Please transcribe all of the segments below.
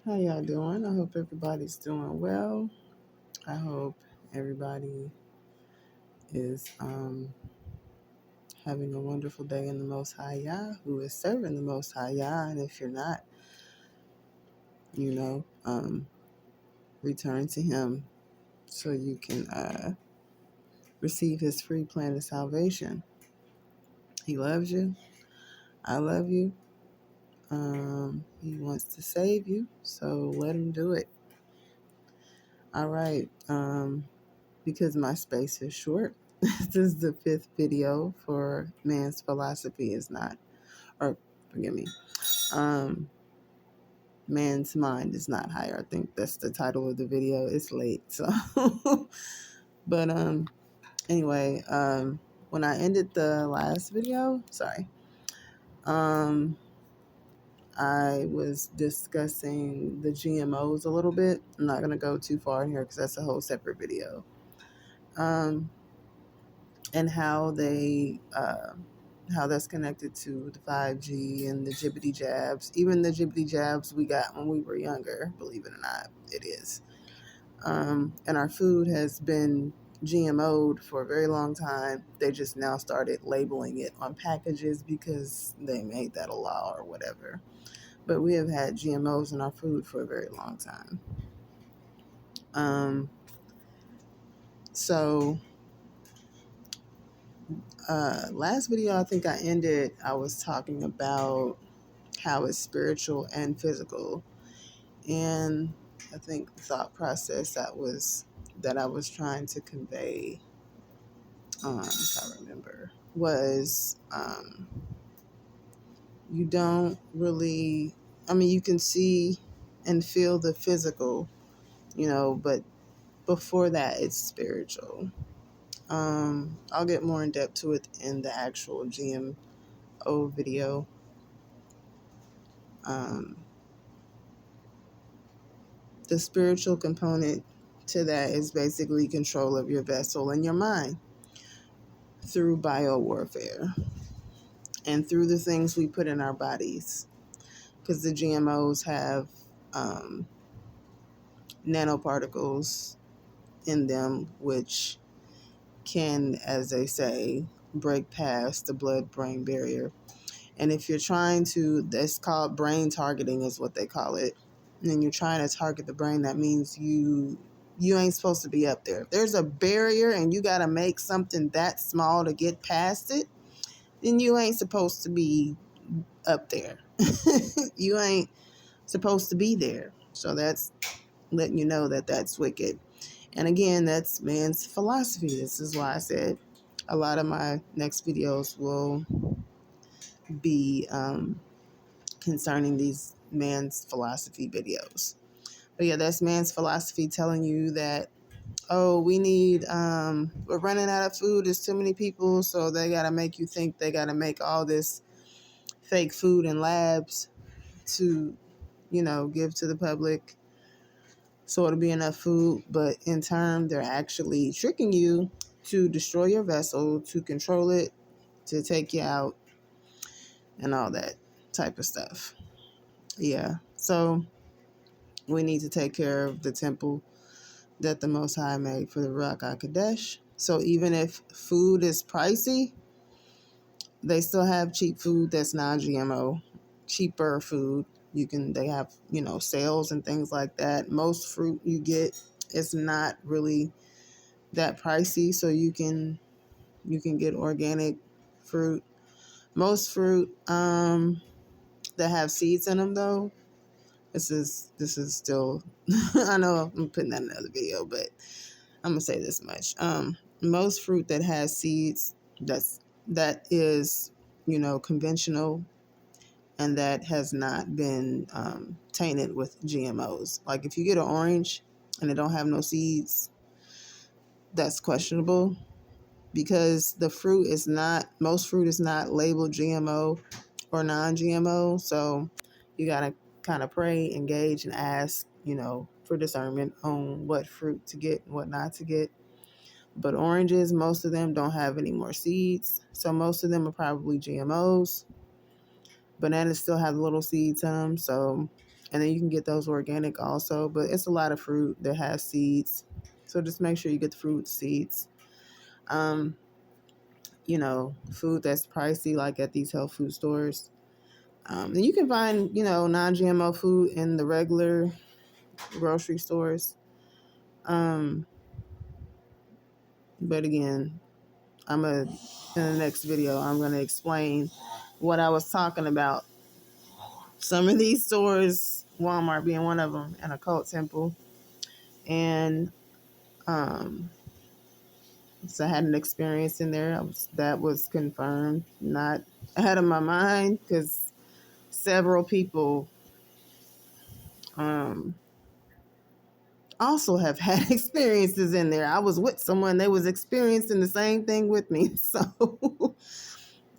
How y'all doing? I hope everybody's doing well. I hope everybody is having a wonderful day in the Most High Yah, who is serving the Most High Yah. And if you're not, you know, return to Him so you can receive His free plan of salvation. He loves you. I love you. He wants to save you, so let Him do it. All right. Because my space is short, this is the 5th video for Man's Philosophy is Not, or forgive me, Man's Mind is Not Higher. I think that's the title of the video. It's late, so. But anyway, when I ended the last video, I was discussing the GMOs a little bit. I'm not going to go too far in here because that's a whole separate video. And how that's connected to the 5G and the jibbity jabs. Even the jibbity jabs we got when we were younger, believe it or not, it is. And our food has been GMO'd for a very long time. They just now started labeling it on packages because they made that a law or whatever. But we have had GMOs in our food for a very long time. Last video I think I was talking about how it's spiritual and physical. And I think the thought process that I was trying to convey, if I remember, was you don't really, you can see and feel the physical, but before that it's spiritual. I'll get more in depth to it in the actual GMO video. The spiritual component to that is basically control of your vessel and your mind through biowarfare and through the things we put in our bodies. Because the GMOs have nanoparticles in them, which can, as they say, break past the blood-brain barrier. And if you're trying to, that's called brain targeting is what they call it. And you're trying to target the brain, that means you ain't supposed to be up there. If there's a barrier and you got to make something that small to get past it, then you ain't supposed to be up there. You ain't supposed to be there. So that's letting you know that that's wicked. And again, that's man's philosophy. This is why I said a lot of my next videos will be concerning these man's philosophy videos. But yeah, that's man's philosophy telling you that, oh, we need, we're running out of food. There's too many people. So they got to make you think they got to make all this fake food in labs to, give to the public. So it'll be enough food. But in turn, they're actually tricking you to destroy your vessel, to control it, to take you out, and all that type of stuff. Yeah. So we need to take care of the temple that the Most High made for the Ruach HaKodesh. So even if food is pricey, they still have cheap food that's non-GMO, cheaper food. They have, sales and things like that. Most fruit you get is not really that pricey, so you can get organic fruit. Most fruit that have seeds in them, though, this is still I know I'm putting that in another video, but I'm gonna say this much. Most fruit that has seeds, that is, conventional, and that has not been tainted with GMOs. Like if you get an orange and it don't have no seeds, that's questionable, because most fruit is not labeled GMO or non-GMO. So you gotta kind of pray, engage, and ask, for discernment on what fruit to get and what not to get. But oranges, most of them don't have any more seeds, so most of them are probably GMOs. Bananas still have little seeds in them, so And then you can get those organic also, but it's a lot of fruit that has seeds. So just make sure you get the fruit with seeds. Um, food that's pricey, like at these health food stores. And you can find, non-GMO food in the regular grocery stores. But again, in the next video, I'm gonna explain what I was talking about. Some of these stores, Walmart being one of them, and a cult temple, and so I had an experience in there. That was confirmed, not ahead of my mind, because several people also have had experiences in there. I was with someone that was experiencing the same thing with me. So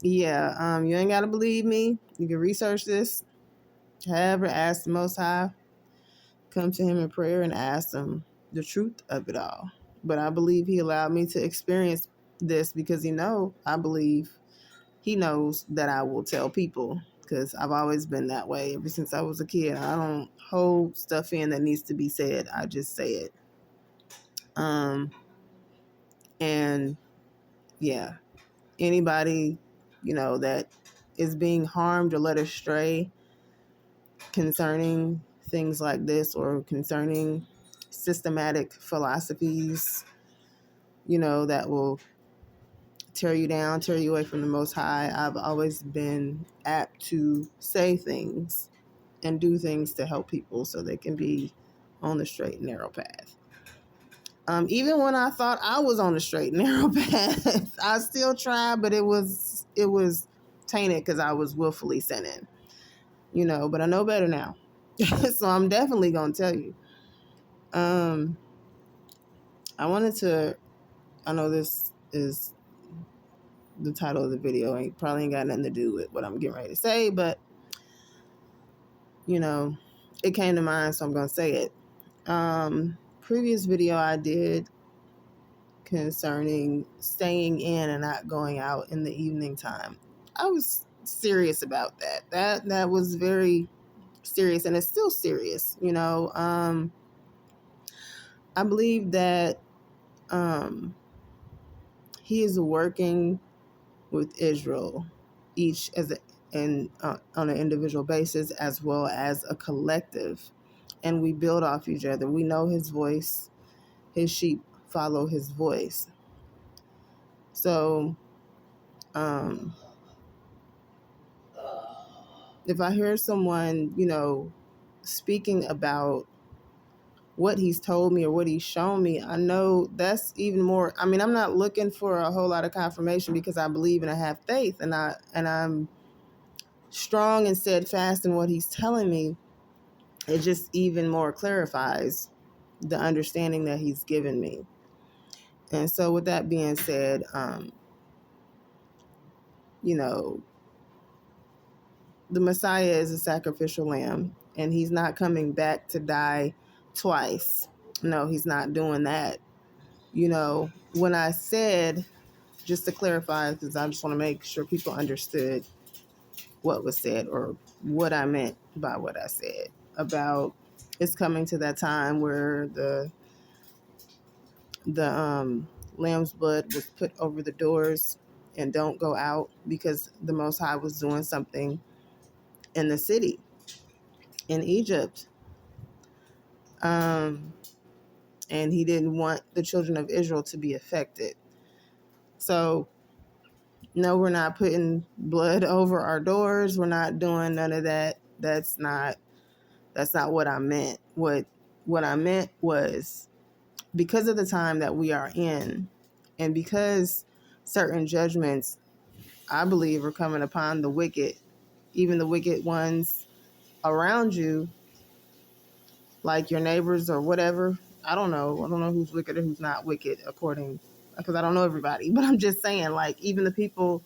yeah, you ain't gotta believe me. You can research this. However, ask the Most High, come to Him in prayer, and ask Him the truth of it all. But I believe He allowed me to experience this because I believe He knows that I will tell people, because I've always been that way ever since I was a kid. I don't hold stuff in that needs to be said. I just say it. And yeah, anybody, that is being harmed or led astray concerning things like this, or concerning systematic philosophies, that will tear you down, tear you away from the Most High. I've always been apt to say things and do things to help people so they can be on the straight and narrow path. Even when I thought I was on the straight and narrow path, I still tried, but it was tainted because I was willfully sinning, but I know better now. So I'm definitely going to tell you. I know this is the title of the video. It probably ain't got nothing to do with what I'm getting ready to say, but, it came to mind, so I'm going to say it. Previous video I did concerning staying in and not going out in the evening time. I was serious about that. That was very serious, and it's still serious. I believe that He is working with Israel, each on an individual basis as well as a collective, and we build off each other. We know His voice. His sheep follow His voice. So, if I hear someone, speaking about what He's told me or what He's shown me, I know that's even more. I mean, I'm not looking for a whole lot of confirmation, because I believe and I have faith, and I'm strong and steadfast in what He's telling me. It just even more clarifies the understanding that He's given me. And so with that being said, the Messiah is a sacrificial lamb, and He's not coming back to die twice. No, He's not doing that. When I said, just to clarify, because I just want to make sure people understood what was said, or what I meant by what I said about it's coming to that time where the lamb's blood was put over the doors and don't go out, because the Most High was doing something in the city in Egypt. And He didn't want the children of Israel to be affected. So, no, we're not putting blood over our doors. We're not doing none of that. That's not what I meant. What I meant was, because of the time that we are in, and because certain judgments, I believe, are coming upon the wicked, even the wicked ones around you, like your neighbors or whatever. I don't know who's wicked or who's not wicked, because I don't know everybody. But I'm just saying, like, even the people,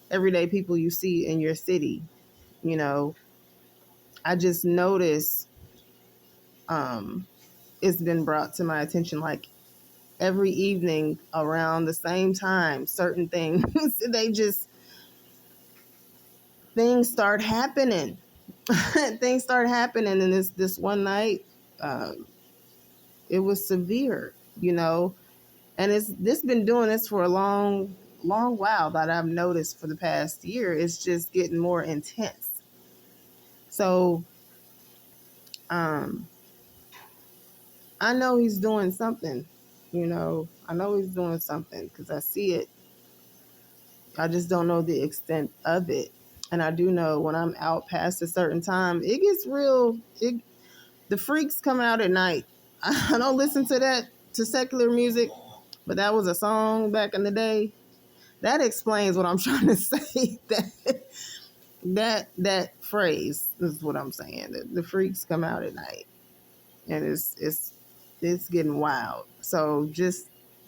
everyday people you see in your city, I just notice it's been brought to my attention, like, every evening around the same time, certain things, things start happening. things started happening. And this one night, um, it was severe, you know. And it's this been doing this for a long while that I've noticed for the past year. It's just getting more intense. So um, I know he's doing something. You know, I know he's doing something because I see it. I just don't know the extent of it. And I do know when I'm out past a certain time, it gets real. The freaks come out at night. I don't listen to secular music, but that was a song back in the day. That explains what I'm trying to say. That phrase is what I'm saying. The freaks come out at night, and it's getting wild. So just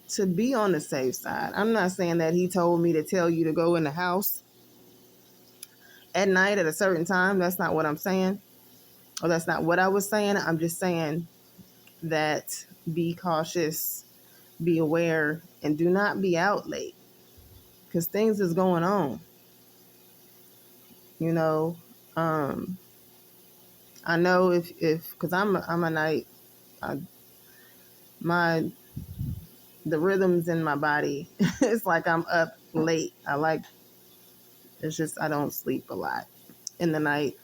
to be on the safe side, I'm not saying that he told me to tell you to go in the house at night at a certain time. That's not what I'm saying. Or that's not what I was saying. I'm just saying that be cautious, be aware, and do not be out late because things is going on. You know, um, I know if because I'm a night, I, my the rhythms in my body. It's like I'm up late. It's just I don't sleep a lot in the night.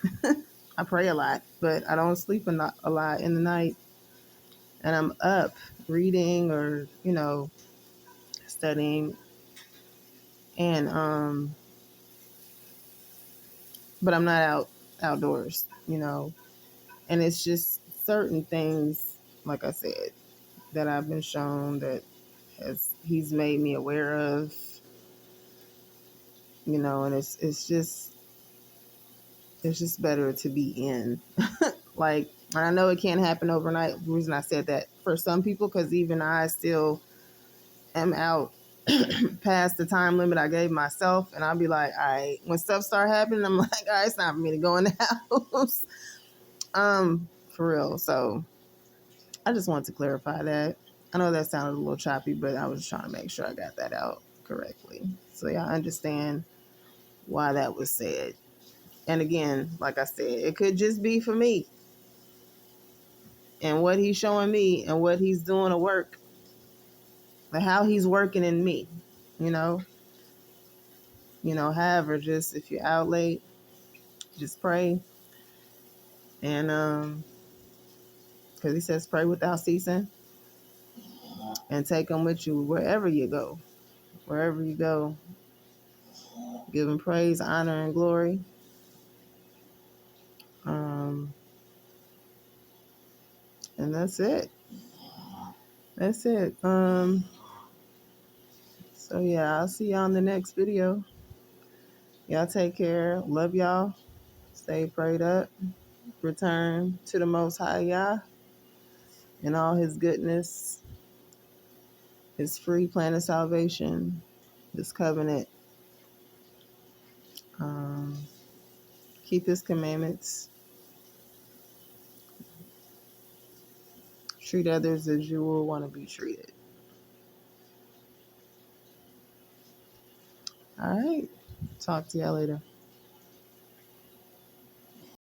I pray a lot, but I don't sleep a lot in the night. And I'm up reading or, studying. And, but I'm not outdoors, and it's just certain things, like I said, that I've been shown that he's made me aware of, and it's just better to be in. Like, I know it can't happen overnight. The reason I said that for some people, because even I still am out past the time limit I gave myself, and I'll be like, all right, when stuff start happening, I'm like, all right, it's time for me to go in the house. For real. So I just wanted to clarify that. I know that sounded a little choppy, but I was trying to make sure I got that out correctly. So y'all understand why that was said. And again, like I said, it could just be for me and what he's showing me and what he's doing to work, and how he's working in me, you know. However, just if you're out late, just pray. And because he says pray without ceasing, and take them with you wherever you go. Wherever you go, give him praise, honor, and glory. Um, and that's it. That's it. So yeah, I'll see y'all in the next video. Y'all take care. Love y'all. Stay prayed up. Return to the Most High Yah and all his goodness, his free plan of salvation, his covenant. Um, keep his commandments. Treat others as you will want to be treated. All right. Talk to y'all later.